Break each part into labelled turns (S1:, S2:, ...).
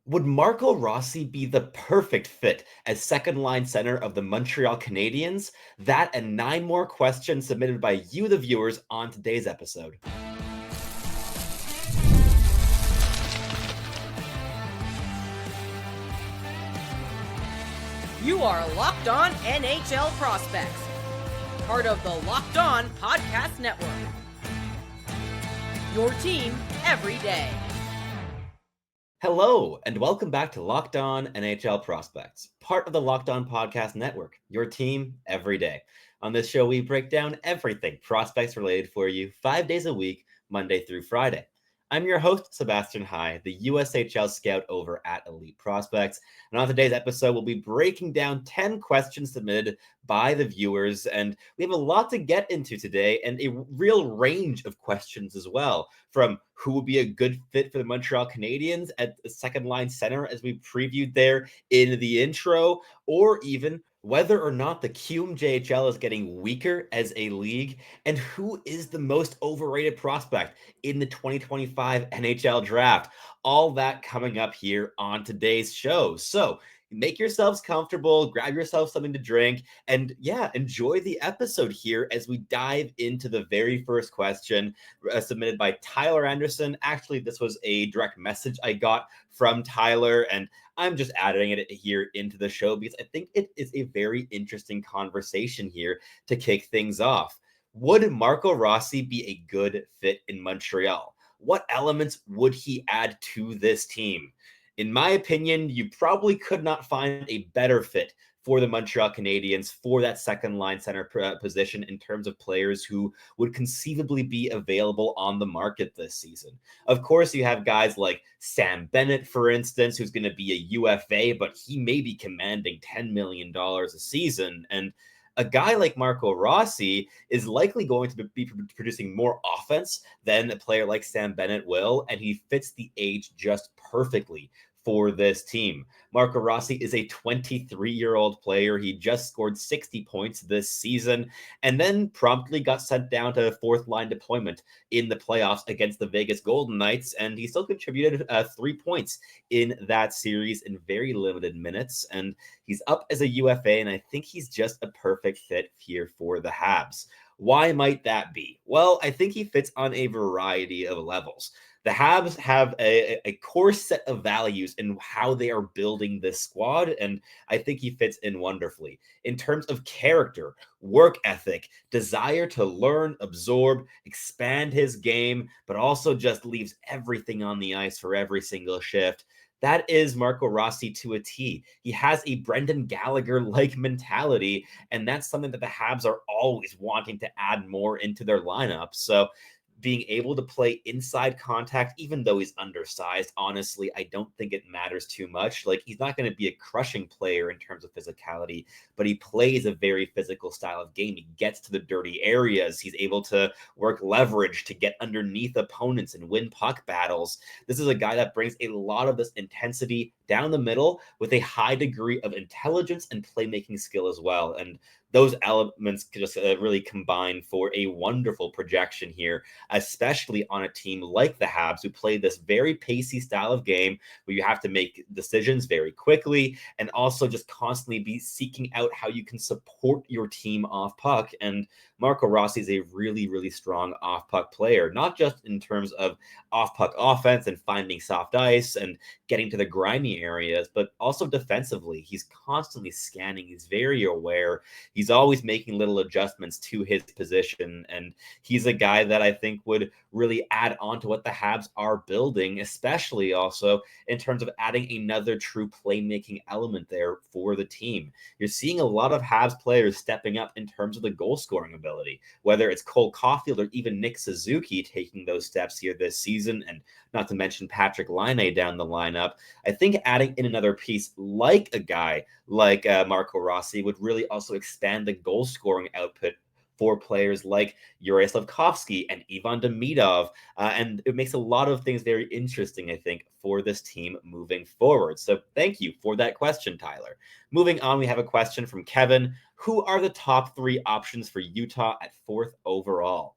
S1: Would Marco Rossi be the perfect fit as second-line center of the Montreal Canadiens? That and 9 more questions submitted by you, the viewers, on today's episode.
S2: You are Locked On NHL Prospects, part of the Locked On Podcast Network. Your team every day.
S1: Hello, and welcome back to Locked On NHL Prospects, part of the Locked On Podcast Network, your team every day. On this show, we break down everything prospects related for you 5 days a week, Monday through Friday. I'm your host, Sebastian High, the USHL scout over at Elite Prospects. And on today's episode, we'll be breaking down 10 questions submitted by the viewers. And we have a lot to get into today and a real range of questions as well, from who would be a good fit for the Montreal Canadiens at the second line center, as we previewed there in the intro, or even whether or not the QMJHL is getting weaker as a league, and who is the most overrated prospect in the 2025 NHL draft. All that coming up here on today's show. So make yourselves comfortable, grab yourself something to drink, and enjoy the episode here as we dive into the very first question submitted by Tyler Anderson. Actually, this was a direct message I got from Tyler, and I'm just adding it here into the show because I think it is a very interesting conversation here to kick things off. Would Marco Rossi be a good fit in Montreal? What elements would he add to this team? In my opinion, you probably could not find a better fit for the Montreal Canadiens for that second line center position in terms of players who would conceivably be available on the market this season. Of course, you have guys like Sam Bennett, for instance, who's going to be a UFA, but he may be commanding $10 million a season. And a guy like Marco Rossi is likely going to be producing more offense than a player like Sam Bennett will, and he fits the age just perfectly for this team. Marco Rossi is a 23-year-old player. He just scored 60 points this season and then promptly got sent down to fourth line deployment in the playoffs against the Vegas Golden Knights, and he still contributed 3 points in that series in very limited minutes, and he's up as a UFA, and I think he's just a perfect fit here for the Habs. Why might that be? Well, I think he fits on a variety of levels. The Habs have a core set of values in how they are building this squad, and I think he fits in wonderfully. In terms of character, work ethic, desire to learn, absorb, expand his game, but also just leaves everything on the ice for every single shift. That is Marco Rossi to a T. He has a Brendan Gallagher-like mentality, and that's something that the Habs are always wanting to add more into their lineup. So being able to play inside contact, even though he's undersized, honestly, I don't think it matters too much. Like, he's not going to be a crushing player in terms of physicality, but he plays a very physical style of game. He gets to the dirty areas. He's able to work leverage to get underneath opponents and win puck battles. This is a guy that brings a lot of this intensity down the middle with a high degree of intelligence and playmaking skill as well. And those elements just really combine for a wonderful projection here, especially on a team like the Habs, who play this very pacey style of game where you have to make decisions very quickly and also just constantly be seeking out how you can support your team off puck. And Marco Rossi is a really, really strong off puck player, not just in terms of off puck offense and finding soft ice and getting to the grimy areas, but also defensively. He's constantly scanning. He's very aware. He's always making little adjustments to his position. And he's a guy that I think would really add on to what the Habs are building, especially also in terms of adding another true playmaking element there for the team. You're seeing a lot of Habs players stepping up in terms of the goal scoring ability, whether it's Cole Caulfield or even Nick Suzuki taking those steps here this season, and not to mention Patrick Laine down the lineup. I think adding in another piece like a guy like Marco Rossi would really also expand the goal scoring output for players like Yuri Slafkovsky and Ivan Demidov. And it makes a lot of things very interesting, I think, for this team moving forward. So thank you for that question, Tyler. Moving on, we have a question from Kevin. Who are the top 3 options for Utah at 4th overall?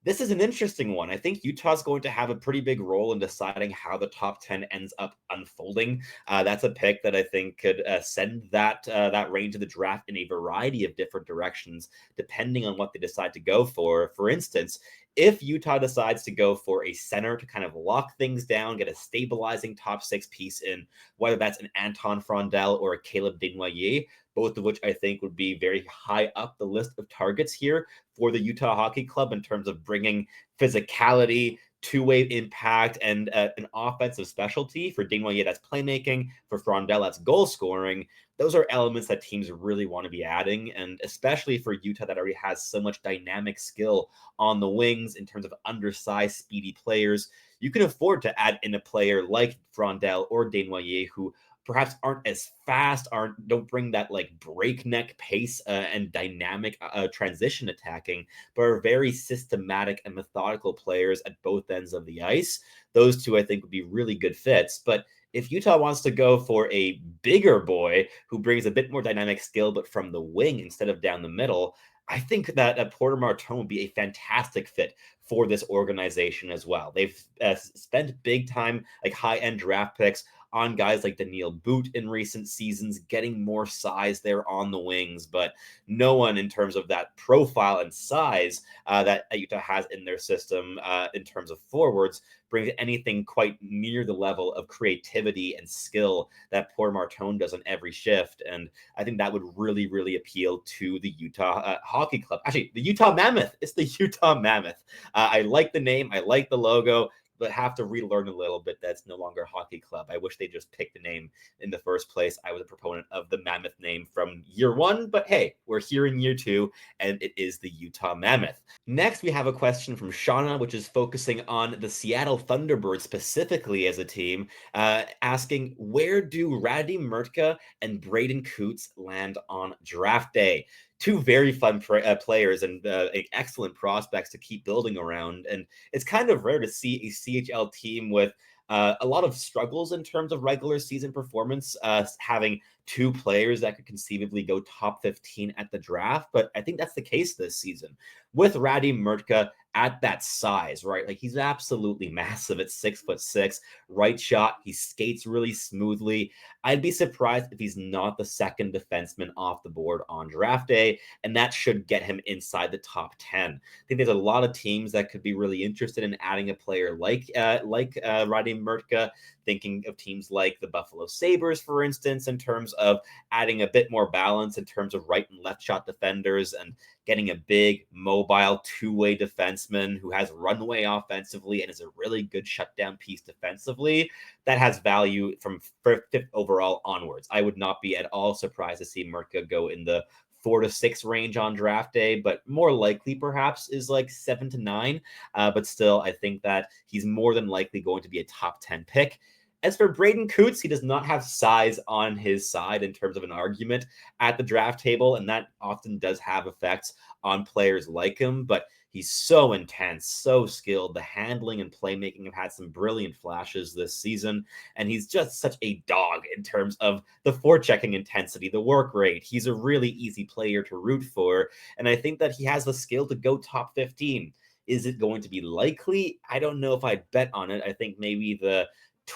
S1: This is an interesting one. I think Utah's going to have a pretty big role in deciding how the top 10 ends up unfolding. That's a pick that I think could send that range of the draft in a variety of different directions, depending on what they decide to go for. For instance, if Utah decides to go for a center to kind of lock things down, get a stabilizing top 6 piece in, whether that's an Anton Frondel or a Caleb Desnoyers, both of which I think would be very high up the list of targets here for the Utah Hockey Club in terms of bringing physicality, two-way impact, and an offensive specialty. For Desnoyers, that's playmaking. For Frondel, that's goal scoring. Those are elements that teams really want to be adding, and especially for Utah that already has so much dynamic skill on the wings in terms of undersized, speedy players. You can afford to add in a player like Frondel or Desnoyers who perhaps aren't as fast, don't bring that like breakneck pace and dynamic transition attacking, but are very systematic and methodical players at both ends of the ice. Those two, I think, would be really good fits. But if Utah wants to go for a bigger boy who brings a bit more dynamic skill, but from the wing instead of down the middle, I think that Porter Martone would be a fantastic fit for this organization as well. They've spent big time, like high-end draft picks on guys like Daniil Boot in recent seasons, getting more size there on the wings, but no one in terms of that profile and size that Utah has in their system in terms of forwards brings anything quite near the level of creativity and skill that Porter Martone does on every shift. And I think that would really, really appeal to the Utah Hockey Club. Actually, the Utah Mammoth. It's the Utah Mammoth. I like the name. I like the logo, but have to relearn a little bit that's no longer a hockey club. I wish they just picked the name in the first place. I was a proponent of the Mammoth name from year one, but hey, we're here in year two, and it is the Utah Mammoth. Next, we have a question from Shauna, which is focusing on the Seattle Thunderbirds specifically as a team, asking, where do Radim Murtagh and Braden Coots land on draft day? Two very fun players and excellent prospects to keep building around. And it's kind of rare to see a CHL team with a lot of struggles in terms of regular season performance, having two players that could conceivably go top 15 at the draft. But I think that's the case this season with Radim Murtagh at that size, right? Like he's absolutely massive at 6'6", right shot. He skates really smoothly. I'd be surprised if he's not the second defenseman off the board on draft day, and that should get him inside the top 10. I think there's a lot of teams that could be really interested in adding a player like Radim Murtagh, thinking of teams like the Buffalo Sabres, for instance, in terms of adding a bit more balance in terms of right and left shot defenders and getting a big, mobile, two-way defenseman who has runway offensively and is a really good shutdown piece defensively. That has value from fifth overall onwards. I would not be at all surprised to see Murtagh go in the 4 to 6 range on draft day, but more likely perhaps is like 7 to 9. But still, I think that he's more than likely going to be a top 10 pick. As for Braden Coots, he does not have size on his side in terms of an argument at the draft table, and that often does have effects on players like him, but he's so intense, so skilled. The handling and playmaking have had some brilliant flashes this season, and he's just such a dog in terms of the forechecking intensity, the work rate. He's a really easy player to root for, and I think that he has the skill to go top 15. Is it going to be likely? I don't know if I'd bet on it. I think maybe the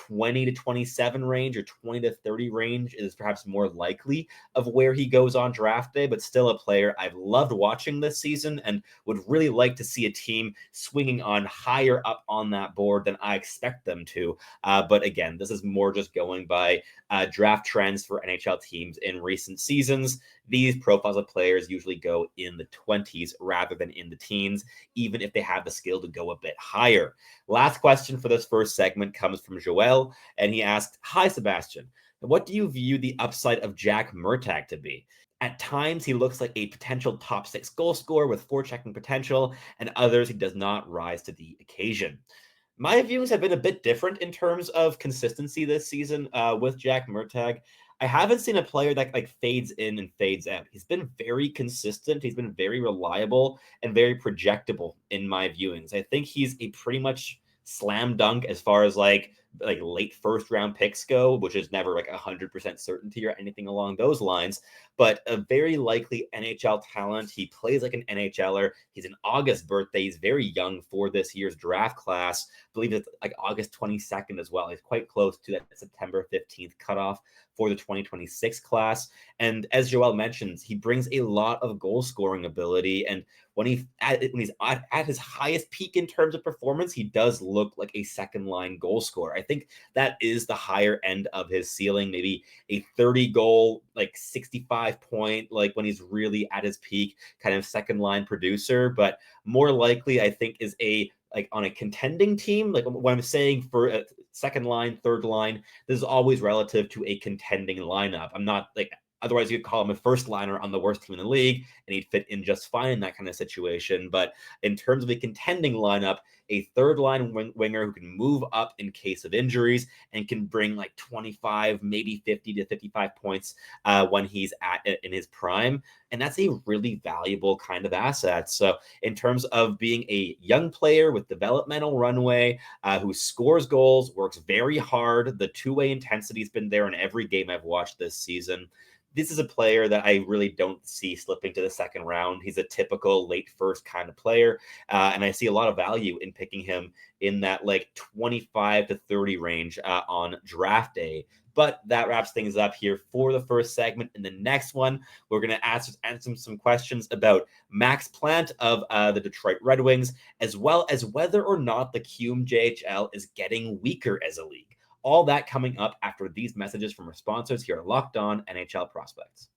S1: 20 to 27 range or 20 to 30 range is perhaps more likely of where he goes on draft day, but still a player I've loved watching this season and would really like to see a team swinging on higher up on that board than I expect them to. But again, this is more just going by draft trends for NHL teams in recent seasons. These profiles of players usually go in the 20s rather than in the teens, even if they have the skill to go a bit higher. Last question for this first segment comes from Joel, and he asked, hi, Sebastian. What do you view the upside of Jack Murtagh to be? At times, he looks like a potential top 6 goal scorer with forechecking potential, and others he does not rise to the occasion. My views have been a bit different in terms of consistency this season with Jack Murtagh. I haven't seen a player that like fades in and fades out. He's been very consistent. He's been very reliable and very projectable in my viewings. I think he's a pretty much slam dunk as far as like like late first round picks go, which is never like 100% certainty or anything along those lines, but a very likely NHL talent. He plays like an NHLer. He's an August birthday. He's very young for this year's draft class. I believe it's like August 22nd as well. He's quite close to that September 15th cutoff for the 2026 class. And as Joel mentions, he brings a lot of goal scoring ability. And when he's at his highest peak in terms of performance, he does look like a second line goal scorer. I think that is the higher end of his ceiling, maybe a 30 goal, like 65 point, like when he's really at his peak, kind of second line producer. But more likely, I think, is like on a contending team. Like what I'm saying for a second line, third line, this is always relative to a contending lineup. I'm not like, otherwise you'd call him a first liner on the worst team in the league, and he'd fit in just fine in that kind of situation. But in terms of a contending lineup, a third line winger who can move up in case of injuries and can bring like 25, maybe 50 to 55 points when he's in his prime. And that's a really valuable kind of asset. So in terms of being a young player with developmental runway, who scores goals, works very hard, the two-way intensity has been there in every game I've watched this season. This is a player that I really don't see slipping to the second round. He's a typical late first kind of player. And I see a lot of value in picking him in that like 25 to 30 range on draft day. But that wraps things up here for the first segment. In the next one, we're going to answer some questions about Max Plante of the Detroit Red Wings, as well as whether or not the QMJHL is getting weaker as a league. All that coming up after these messages from our sponsors here at Locked On NHL Prospects.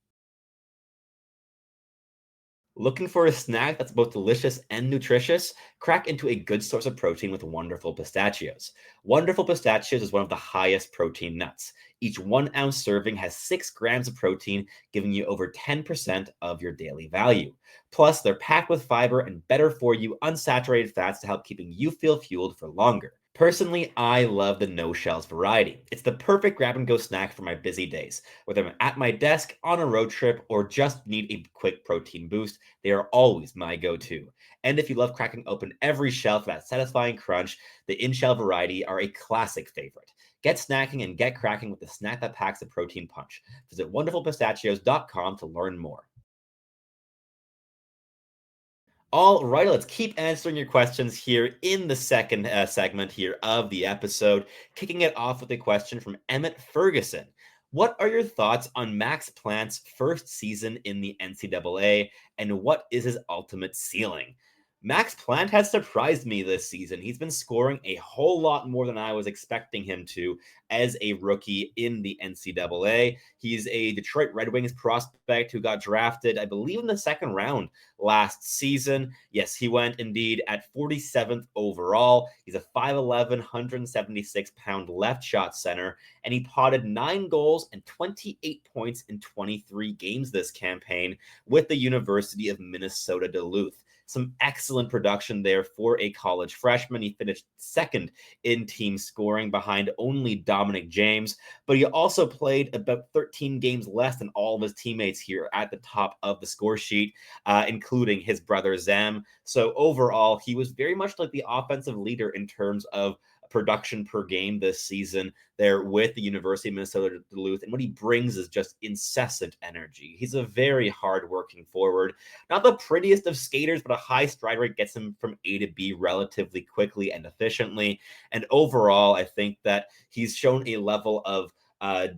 S1: Looking for a snack that's both delicious and nutritious? Crack into a good source of protein with Wonderful Pistachios. Wonderful Pistachios is one of the highest protein nuts. Each 1 ounce serving has 6 grams of protein, giving you over 10% of your daily value. Plus, they're packed with fiber and better for you unsaturated fats to help keeping you feel fueled for longer. Personally, I love the no shells variety. It's the perfect grab and go snack for my busy days. Whether I'm at my desk, on a road trip, or just need a quick protein boost, they are always my go-to. And if you love cracking open every shell for that satisfying crunch, the in-shell variety are a classic favorite. Get snacking and get cracking with the snack that packs a protein punch. Visit wonderfulpistachios.com to learn more. All right, let's keep answering your questions here in the second segment here of the episode. Kicking it off with a question from Emmett Ferguson. What are your thoughts on Max Plante's first season in the NCAA, and what is his ultimate ceiling? Max Plante has surprised me this season. He's been scoring a whole lot more than I was expecting him to as a rookie in the NCAA. He's a Detroit Red Wings prospect who got drafted, I believe, in the second round last season. Yes, he went indeed at 47th overall. He's a 5'11", 176-pound left shot center, and he potted 9 goals and 28 points in 23 games this campaign with the University of Minnesota Duluth. Some excellent production there for a college freshman. He finished second in team scoring behind only Dominic James, but he also played about 13 games less than all of his teammates here at the top of the score sheet, including his brother Zam. So overall, he was very much like the offensive leader in terms of production per game this season there with the University of Minnesota Duluth. And what he brings is just incessant energy. He's a very hard-working forward. Not the prettiest of skaters, but a high stride rate gets him from A to B relatively quickly and efficiently. And overall, I think that he's shown a level of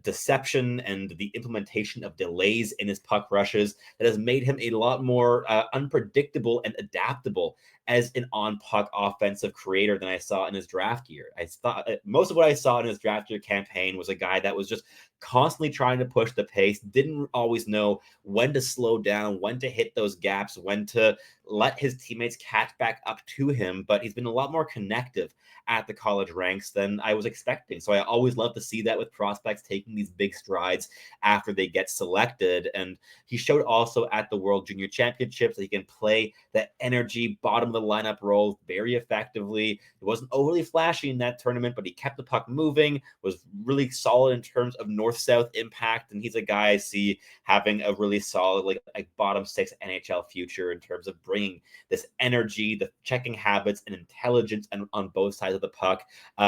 S1: deception and the implementation of delays in his puck rushes that has made him a lot more unpredictable and adaptable as an on-puck offensive creator than I saw in his draft year. I thought most of what I saw in his draft year campaign was a guy that was just constantly trying to push the pace, didn't always know when to slow down, when to hit those gaps, when to let his teammates catch back up to him. But he's been a lot more connective at the college ranks than I was expecting. So I always love to see that with prospects taking these big strides after they get selected. And he showed also at the World Junior Championships that he can play that energy bottom of the lineup role very effectively. It wasn't overly flashy in that tournament, but he kept the puck moving, was really solid in terms of north-south impact. And he's a guy I see having a really solid, like bottom 6 NHL future in terms of bringing this energy, the checking habits, and intelligence on both sides of the puck,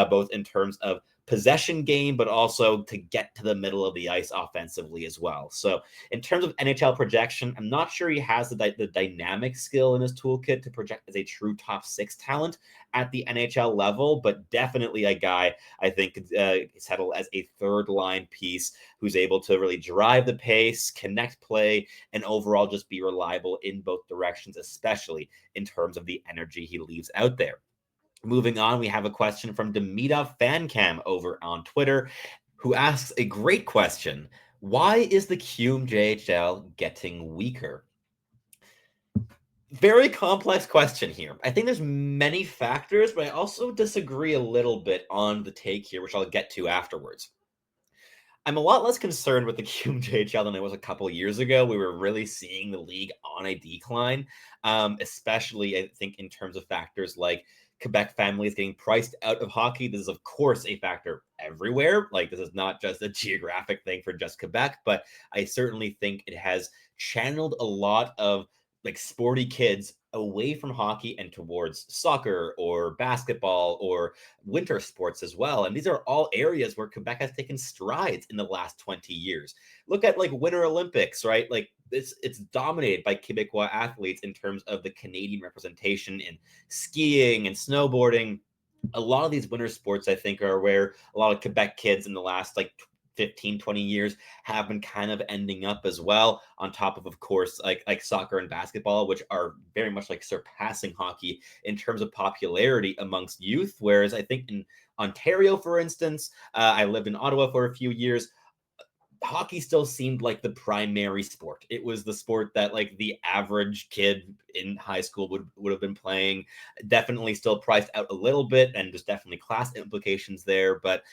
S1: both in terms of possession game, but also to get to the middle of the ice offensively as well. So in terms of NHL projection, I'm not sure he has the dynamic skill in his toolkit to project as a true top 6 talent at the NHL level, but definitely a guy I think could settle as a third line piece who's able to really drive the pace, connect play, and overall just be reliable in both directions, especially in terms of the energy he leaves out there. Moving on, we have a question from Demidov Fancam over on Twitter, who asks a great question. Why is the QMJHL getting weaker? Very complex question here. I think there's many factors, but I also disagree a little bit on the take here, which I'll get to afterwards. I'm a lot less concerned with the QMJHL than I was a couple years ago. We were really seeing the league on a decline, especially I think in terms of factors like Quebec families getting priced out of hockey. This is, of course, a factor everywhere. Like, this is not just a geographic thing for just Quebec, but I certainly think it has channeled a lot of like sporty kids away from hockey and towards soccer or basketball or winter sports as well. And these are all areas where Quebec has taken strides in the last 20 years. Look at like Winter Olympics, right? Like it's dominated by Quebecois athletes in terms of the Canadian representation in skiing and snowboarding. A lot of these winter sports, I think, are where a lot of Quebec kids in the last like 15, 20 years have been kind of ending up as well, on top of course, like soccer and basketball, which are very much like surpassing hockey in terms of popularity amongst youth. Whereas I think in Ontario, for instance, I lived in Ottawa for a few years, hockey still seemed like the primary sport. It was the sport that like the average kid in high school would have been playing. Definitely still priced out a little bit, and there's definitely class implications there. But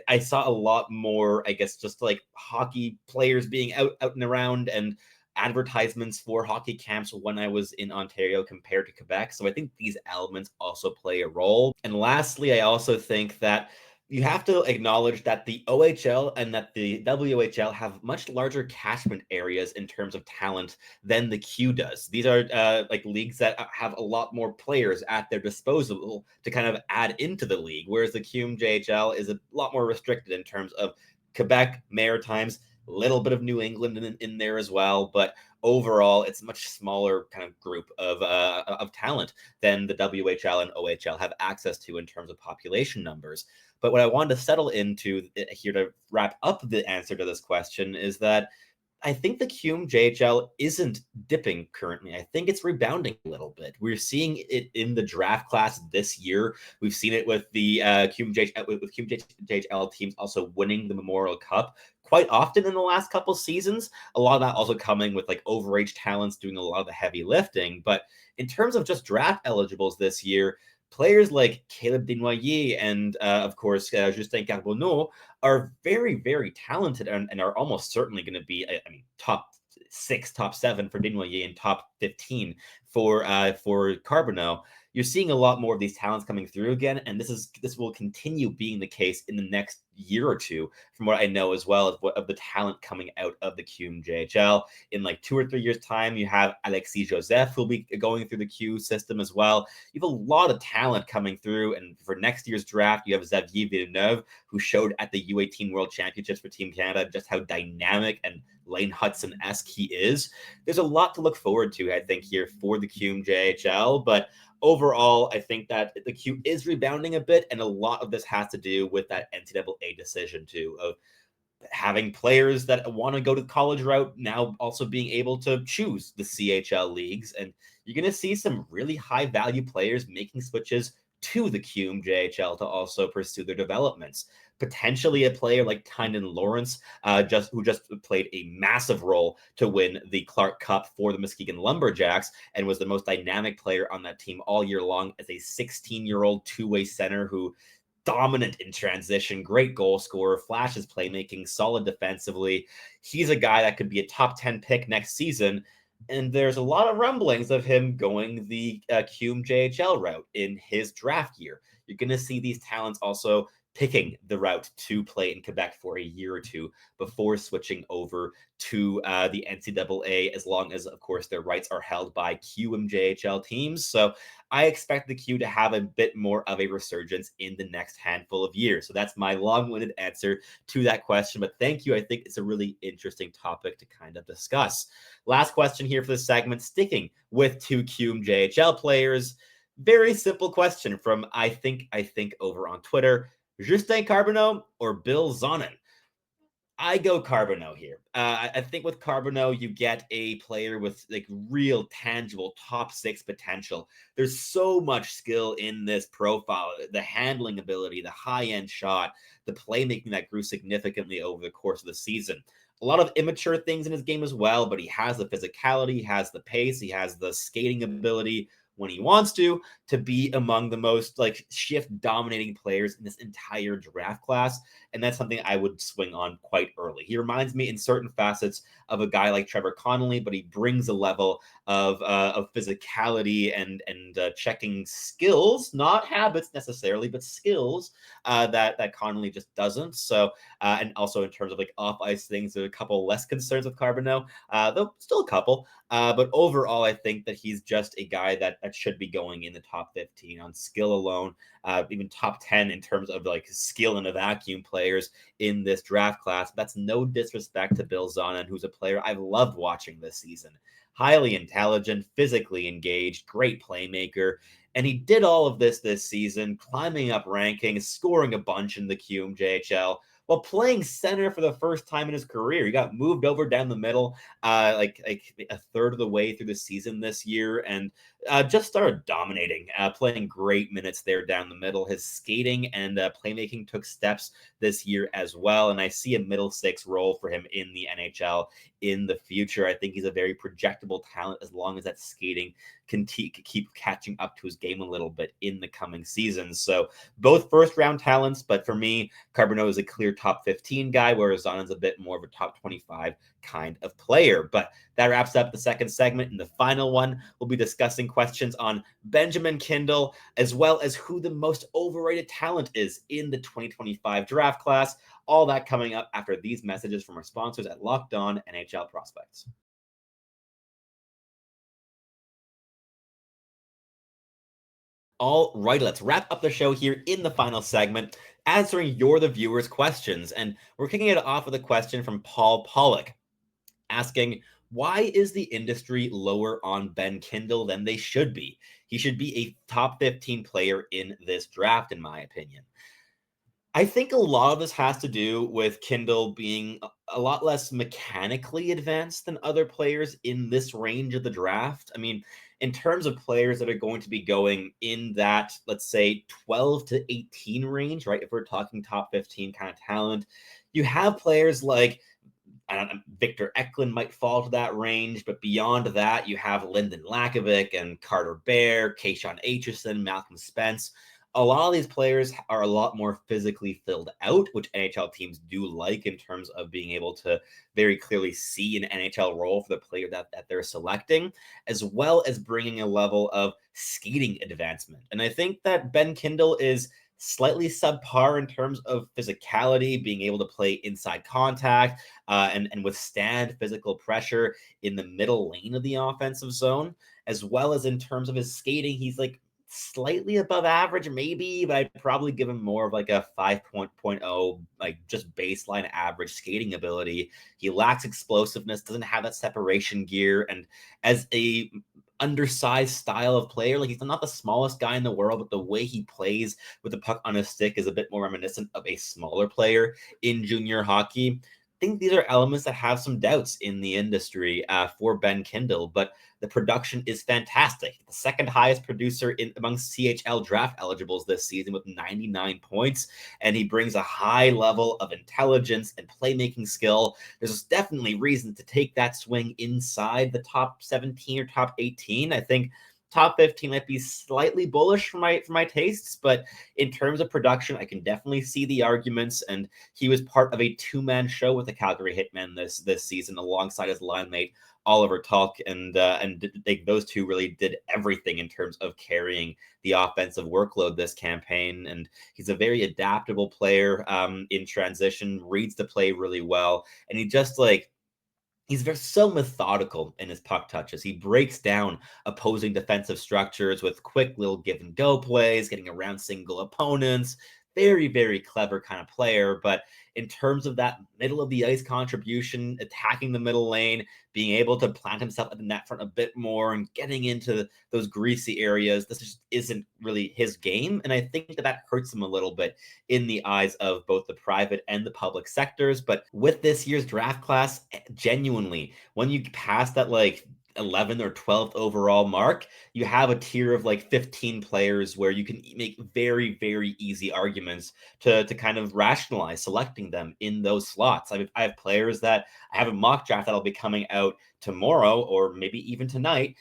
S1: I saw a lot more, I guess, just like hockey players being out and around, and advertisements for hockey camps when I was in Ontario compared to Quebec. So I think these elements also play a role. And lastly, I also think that you have to acknowledge that the OHL and that the WHL have much larger catchment areas in terms of talent than the Q does. These are like leagues that have a lot more players at their disposal to kind of add into the league, whereas the QMJHL is a lot more restricted in terms of Quebec, Maritimes, a little bit of New England in there as well, but overall, it's a much smaller kind of group of talent than the WHL and OHL have access to in terms of population numbers. But what I wanted to settle into here to wrap up the answer to this question is that I think the QMJHL isn't dipping currently. I think it's rebounding a little bit. We're seeing it in the draft class this year. We've seen it with the QMJHL teams also winning the Memorial Cup quite often in the last couple seasons. A lot of that also coming with like overage talents doing a lot of the heavy lifting. But in terms of just draft eligibles this year, players like Caleb Desnoyers and, of course, Justin Carbonneau are very, very talented and are almost certainly going to be, I mean, top 6, top 7 for Desnoyers and top 15 for Carbonneau. You're seeing a lot more of these talents coming through again, and this will continue being the case in the next year or two, from what I know as well of the talent coming out of the QMJHL. In like 2 or 3 years' time, you have Alexis Joseph who'll be going through the Q system as well. You have a lot of talent coming through, and for next year's draft, you have Xavier Villeneuve, who showed at the U18 World Championships for Team Canada just how dynamic and Lane Hudson-esque he is. There's a lot to look forward to, I think, here for the QMJHL, but overall, I think that the Q is rebounding a bit, and a lot of this has to do with that NCAA decision too, of having players that want to go to the college route now also being able to choose the CHL leagues. And you're going to see some really high value players making switches to the QMJHL to also pursue their developments. Potentially a player like Tynan Lawrence, who just played a massive role to win the Clark Cup for the Muskegon Lumberjacks and was the most dynamic player on that team all year long as a 16-year-old two-way center who dominant in transition, great goal scorer, flashes playmaking, solid defensively. He's a guy that could be a top 10 pick next season. And there's a lot of rumblings of him going the QMJHL route in his draft year. You're going to see these talents also picking the route to play in Quebec for a year or two before switching over to the NCAA, as long as, of course, their rights are held by QMJHL teams. So I expect the Q to have a bit more of a resurgence in the next handful of years. So that's my long-winded answer to that question. But thank you. I think it's a really interesting topic to kind of discuss. Last question here for the segment, sticking with two QMJHL players. Very simple question from I think over on Twitter. Justin Carbonneau or Bill Zonin? I go Carbonneau here. I think with Carbonneau, you get a player with like real tangible top six potential. There's so much skill in this profile, the handling ability, the high end shot, the playmaking that grew significantly over the course of the season. A lot of immature things in his game as well, but he has the physicality, he has the pace, he has the skating ability when he wants to be among the most like shift dominating players in this entire draft class. And that's something I would swing on quite early. He reminds me in certain facets of a guy like Trevor Connolly, but he brings a level of physicality and checking skills, not habits necessarily, but skills that Connolly just doesn't. So, and also in terms of like off ice things, there are a couple less concerns with Carbonneau, though still a couple. But overall, I think that he's just a guy that should be going in the top 15 on skill alone, even top 10 in terms of like skill in a vacuum players in this draft class. That's no disrespect to Bill Zonin, who's a player I've loved watching this season. Highly intelligent, physically engaged, great playmaker. And he did all of this season, climbing up rankings, scoring a bunch in the QMJHL, while playing center for the first time in his career. He got moved over down the middle, like a third of the way through the season this year, and just started dominating, playing great minutes there down the middle. His skating and playmaking took steps this year as well, and I see a middle six role for him in the NHL in the future. I think he's a very projectable talent as long as that skating can keep catching up to his game a little bit in the coming seasons. So both first round talents, but for me, Carbonneau is a clear top 15 guy, whereas Zonin's a bit more of a top 25 kind of player. But that wraps up the second segment. In the final one, we'll be discussing questions on Benjamin Kindel, as well as who the most overrated talent is in the 2025 draft class. All that coming up after these messages from our sponsors at Locked On NHL Prospects. All right, let's wrap up the show here in the final segment, answering the viewers' questions. And we're kicking it off with a question from Paul Pollock, asking, why is the industry lower on Ben Kindel than they should be? He should be a top 15 player in this draft, in my opinion. I think a lot of this has to do with Kindel being a lot less mechanically advanced than other players in this range of the draft. I mean, in terms of players that are going to be going in that, let's say, 12 to 18 range, right? If we're talking top 15 kind of talent, you have players like Victor Eklund might fall to that range, but beyond that, you have Lyndon Lakovic and Carter Bear, Keishon Aitchison, Malcolm Spence. A lot of these players are a lot more physically filled out, which NHL teams do like in terms of being able to very clearly see an NHL role for the player that they're selecting, as well as bringing a level of skating advancement. And I think that Ben Kindel is slightly subpar in terms of physicality, being able to play inside contact and withstand physical pressure in the middle lane of the offensive zone, as well as in terms of his skating. He's like slightly above average, maybe, but I'd probably give him more of like a 5.0, like just baseline average skating ability. He lacks explosiveness, doesn't have that separation gear, and as a undersized style of player, like he's not the smallest guy in the world, but the way he plays with the puck on his stick is a bit more reminiscent of a smaller player in junior hockey. I think these are elements that have some doubts in the industry for Ben Kindel, but the production is fantastic. The second highest producer among CHL draft eligibles this season with 99 points, and he brings a high level of intelligence and playmaking skill. There's definitely reason to take that swing inside the top 17 or top 18. I think top 15 might be slightly bullish for my tastes, but in terms of production, I can definitely see the arguments. And he was part of a two-man show with the Calgary Hitmen this season, alongside his line mate Oliver Tulk, and those two really did everything in terms of carrying the offensive workload this campaign. And he's a very adaptable player in transition, reads the play really well, and he just he's so methodical in his puck touches. He breaks down opposing defensive structures with quick little give and go plays, getting around single opponents. Very, very clever kind of player. But in terms of that middle of the ice contribution, attacking the middle lane, being able to plant himself at the net front a bit more and getting into those greasy areas, this just isn't really his game. And I think that hurts him a little bit in the eyes of both the private and the public sectors. But with this year's draft class, genuinely, when you pass that 11th or 12th overall mark, you have a tier of 15 players where you can make very, very easy arguments to kind of rationalize selecting them in those slots. I have players that I have a mock draft that'll be coming out tomorrow or maybe even tonight,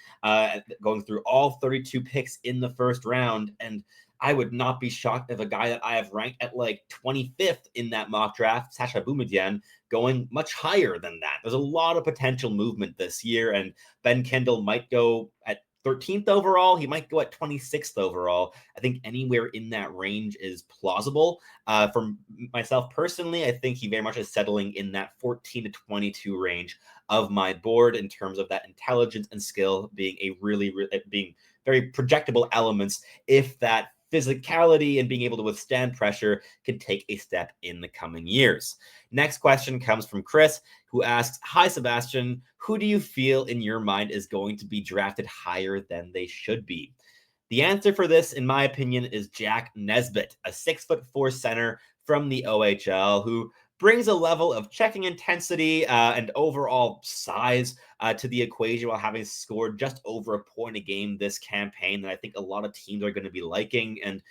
S1: going through all 32 picks in the first round. And I would not be shocked if a guy that I have ranked at 25th in that mock draft, Sasha Boumedienne, going much higher than that. There's a lot of potential movement this year, and Ben Kindel might go at 13th overall. He might go at 26th overall. I think anywhere in that range is plausible. For myself personally, I think he very much is settling in that 14 to 22 range of my board in terms of that intelligence and skill being being very projectable elements if that physicality and being able to withstand pressure can take a step in the coming years. Next question comes from Chris, who asks, "Hi, Sebastian. Who do you feel in your mind is going to be drafted higher than they should be?" The answer for this, in my opinion, is Jack Nesbitt, a 6'4" center from the OHL who brings a level of checking intensity and overall size to the equation, while having scored just over a point a game this campaign that I think a lot of teams are going to be liking. And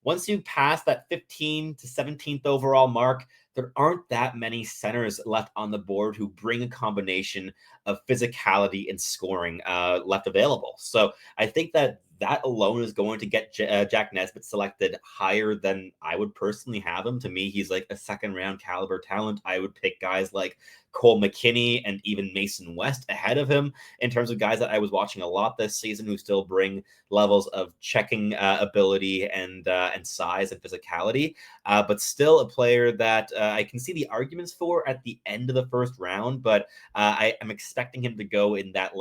S1: once you pass that 15th to 17th overall mark, there aren't that many centers left on the board who bring a combination of physicality and scoring left available. So I think that alone is going to get Jack Nesbitt selected higher than I would personally have him. To me, he's like a second round caliber talent. I would pick guys like Cole McKinney and even Mason West ahead of him in terms of guys that I was watching a lot this season who still bring levels of checking ability and size and physicality, but still a player that I can see the arguments for at the end of the first round. But I am expecting him to go in that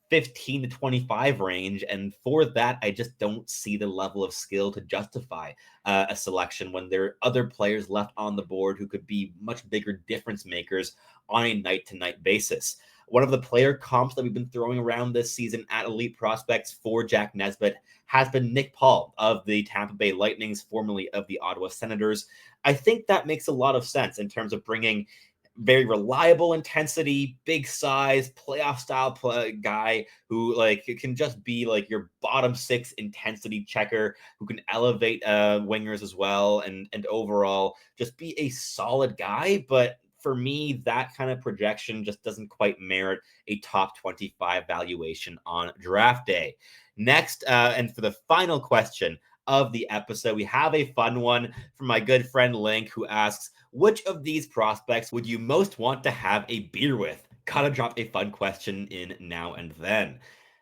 S1: 15 to 25 range. And for that, I just don't see the level of skill to justify a selection when there are other players left on the board who could be much bigger difference makers on a night-to-night basis. One of the player comps that we've been throwing around this season at Elite Prospects for Jack Nesbitt has been Nick Paul of the Tampa Bay Lightnings, formerly of the Ottawa Senators. I think that makes a lot of sense in terms of bringing very reliable intensity, big size, playoff style guy who can just be your bottom six intensity checker, who can elevate wingers as well, and overall just be a solid guy. But for me, that kind of projection just doesn't quite merit a top 25 valuation on draft day. Next, and for the final question of the episode, we have a fun one from my good friend Link, who asks, "Which of these prospects would you most want to have a beer with?" Gotta drop a fun question in now and then.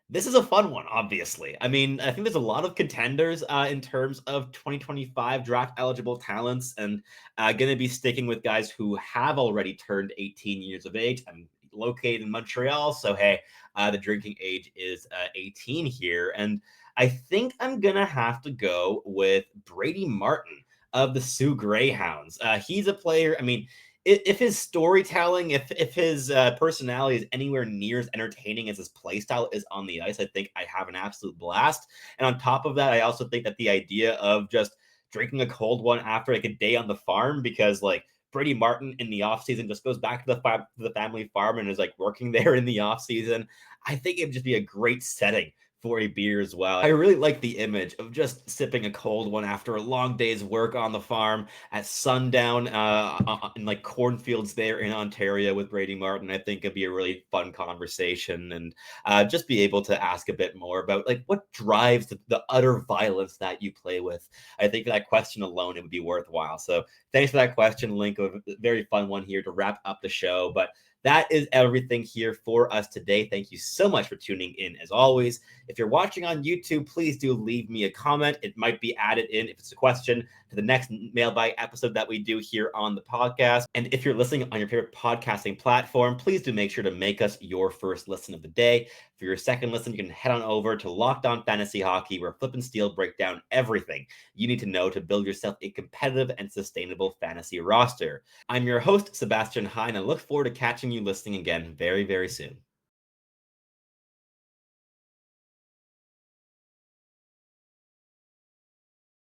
S1: This is a fun one, obviously. I mean, I think there's a lot of contenders in terms of 2025 draft eligible talents, and going to be sticking with guys who have already turned 18 years of age. I'm located in Montreal, so hey, the drinking age is 18 here. And I think I'm going to have to go with Brady Martin of the Sioux Greyhounds. He's a player, I mean, if his storytelling, if his personality is anywhere near as entertaining as his play style is on the ice, I think I have an absolute blast. And on top of that, I also think that the idea of just drinking a cold one after a day on the farm, because Brady Martin in the offseason just goes back to the family farm and is working there in the offseason. I think it'd just be a great setting for a beer as well. I really like the image of just sipping a cold one after a long day's work on the farm at sundown in like cornfields there in Ontario with Brady Martin. I think it'd be a really fun conversation, and just be able to ask a bit more about like what drives the utter violence that you play with. I think that question alone, it would be worthwhile. So thanks for that question, Link. A very fun one here to wrap up the show. But that is everything here for us today. Thank you so much for tuning in as always. If you're watching on YouTube, please do leave me a comment. It might be added in, if it's a question, to the next Mailbag episode that we do here on the podcast. And if you're listening on your favorite podcasting platform, please do make sure to make us your first listen of the day. For your second listen, you can head on over to Locked On Fantasy Hockey, where Flip and Steel break down everything you need to know to build yourself a competitive and sustainable fantasy roster. I'm your host, Sebastian Hine, and I look forward to catching you listening again very, very soon.